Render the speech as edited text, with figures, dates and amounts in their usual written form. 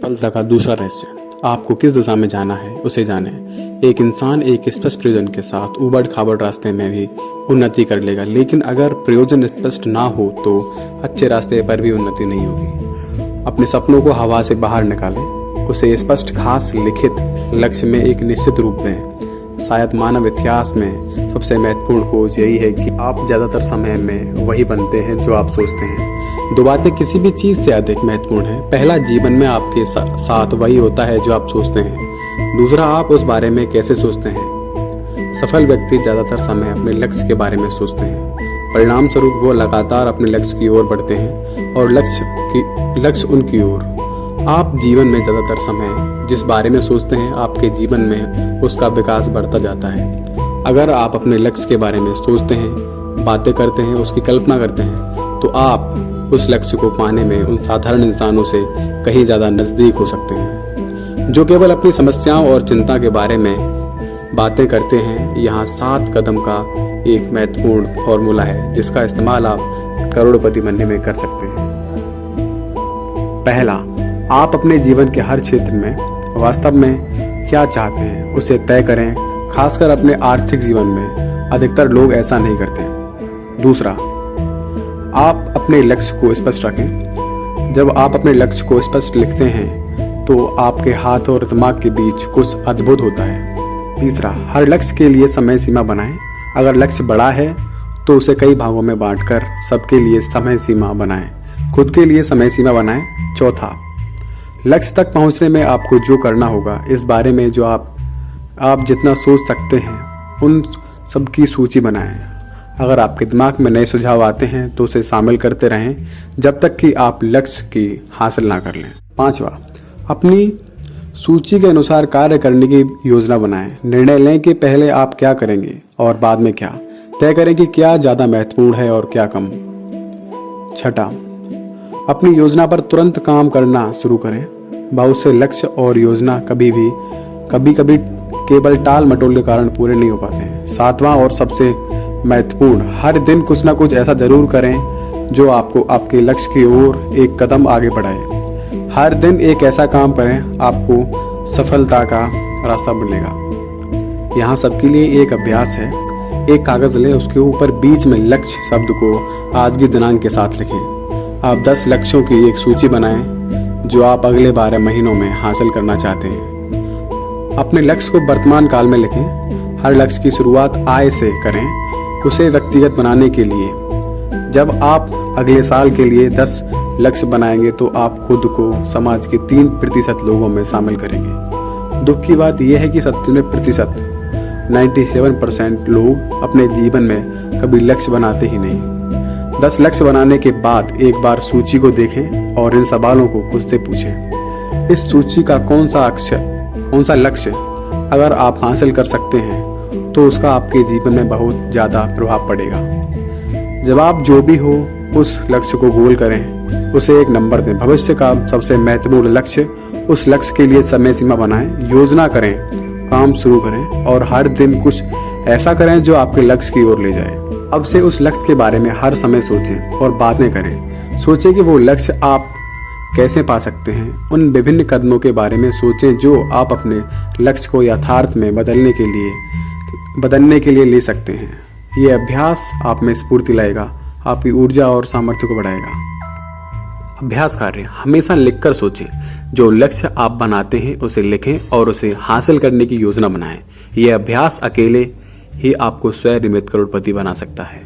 सफलता का दूसरा रहस्य, आपको किस दिशा में जाना है उसे जाने। एक इंसान एक स्पष्ट प्रयोजन के साथ उबड़ खाबड़ रास्ते में भी उन्नति कर लेगा, लेकिन अगर प्रयोजन स्पष्ट ना हो तो अच्छे रास्ते पर भी उन्नति नहीं होगी। अपने सपनों को हवा से बाहर निकालें, उसे स्पष्ट खास लिखित लक्ष्य में एक निश्चित रूप दें। शायद मानव इतिहास में सबसे महत्वपूर्ण खोज यही है कि आप ज़्यादातर समय में वही बनते हैं जो आप सोचते हैं। दो बातें किसी भी चीज़ से अधिक महत्वपूर्ण है। पहला, जीवन में आपके साथ वही होता है जो आप सोचते हैं। दूसरा, आप उस बारे में कैसे सोचते हैं। सफल व्यक्ति ज़्यादातर समय अपने लक्ष्य के बारे में सोचते हैं। परिणाम स्वरूप वो लगातार अपने लक्ष्य की ओर बढ़ते हैं और लक्ष्य उनकी ओर। आप जीवन में ज़्यादातर समय जिस बारे में सोचते हैं, आपके जीवन में उसका विकास बढ़ता जाता है। अगर आप अपने लक्ष्य के बारे में सोचते हैं, बातें करते हैं, उसकी कल्पना करते हैं, तो आप उस लक्ष्य को पाने में उन साधारण इंसानों से कहीं ज़्यादा नज़दीक हो सकते हैं जो केवल अपनी समस्याओं और चिंता के बारे में बातें करते हैं। यहाँ 7 कदम का एक महत्वपूर्ण फॉर्मूला है जिसका इस्तेमाल आप करोड़पति बनने में कर सकते हैं। पहला, आप अपने जीवन के हर क्षेत्र में वास्तव में क्या चाहते हैं उसे तय करें, खासकर अपने आर्थिक जीवन में अधिकतर लोग ऐसा नहीं करते। दूसरा, आप अपने लक्ष्य को स्पष्ट रखें। जब आप अपने लक्ष्य को स्पष्ट लिखते हैं तो आपके हाथ और दिमाग के बीच कुछ अद्भुत होता है। तीसरा, हर लक्ष्य के लिए समय सीमा बनाएं। अगर लक्ष्य बड़ा है तो उसे कई भागों में बांटकर सबके लिए समय सीमा बनाएं। खुद के लिए समय सीमा बनाएं। चौथा, लक्ष्य तक पहुंचने में आपको जो करना होगा इस बारे में जो आप जितना सोच सकते हैं उन सब की सूची बनाएं। अगर आपके दिमाग में नए सुझाव आते हैं तो उसे शामिल करते रहें जब तक कि आप लक्ष्य की हासिल ना कर लें। पांचवा, अपनी सूची के अनुसार कार्य करने की योजना बनाएं। निर्णय लें कि पहले आप क्या करेंगे और बाद में क्या। तय करें कि क्या ज़्यादा महत्वपूर्ण है और क्या कम। छठा, अपनी योजना पर तुरंत काम करना शुरू करें। बहुत से लक्ष्य और योजना कभी कभी केवल टाल मटोल के कारण पूरे नहीं हो पाते हैं। सातवां और सबसे महत्वपूर्ण, हर दिन कुछ ना कुछ ऐसा जरूर करें जो आपको आपके लक्ष्य की ओर एक कदम आगे बढ़ाए। हर दिन एक ऐसा काम करें, आपको सफलता का रास्ता मिलेगा। यहाँ सबके लिए एक अभ्यास है। एक कागज लें, उसके ऊपर बीच में लक्ष्य शब्द को आज के दिनांक के साथ लिखें। आप 10 लक्ष्यों की एक सूची बनाएं जो आप अगले 12 महीनों में हासिल करना चाहते हैं। अपने लक्ष्य को वर्तमान काल में लिखें। हर लक्ष्य की शुरुआत आय से करें, उसे व्यक्तिगत बनाने के लिए। जब आप अगले साल के लिए 10 लक्ष्य बनाएंगे तो आप खुद को समाज के 3% लोगों में शामिल करेंगे। दुख की बात यह है कि 97% 97% लोग अपने जीवन में कभी लक्ष्य बनाते ही नहीं। 10 लक्ष्य बनाने के बाद एक बार सूची को देखें और इन सवालों को खुद से पूछें। इस सूची का कौन सा लक्ष्य अगर आप हासिल कर सकते हैं तो उसका आपके जीवन में बहुत ज़्यादा प्रभाव पड़ेगा। जब आप जो भी हो उस लक्ष्य को गोल करें, उसे एक नंबर दें। भविष्य का सबसे महत्वपूर्ण लक्ष्य, उस लक्ष्य के लिए समय सीमा बनाएं, योजना करें, काम शुरू करें और हर दिन कुछ ऐसा करें जो आपके लक्ष्य की ओर ले जाए। अब से उस लक्ष्य के बारे में हर समय सोचें और बातें करें। सोचें कि वो लक्ष्य आप कैसे पा सकते हैं। उन विभिन्न कदमों के बारे में सोचें जो आप अपने लक्ष्य को यथार्थ में बदलने के लिए ले सकते हैं। ये अभ्यास आप में स्फूर्ति लाएगा, आपकी ऊर्जा और सामर्थ्य को बढ़ाएगा। अभ्यास कार्य, हमेशा लिखकर सोचें। जो लक्ष्य आप बनाते हैं उसे लिखें और उसे हासिल करने की योजना बनाएं। यह अभ्यास अकेले ही आपको स्वनिर्मित करोड़पति बना सकता है।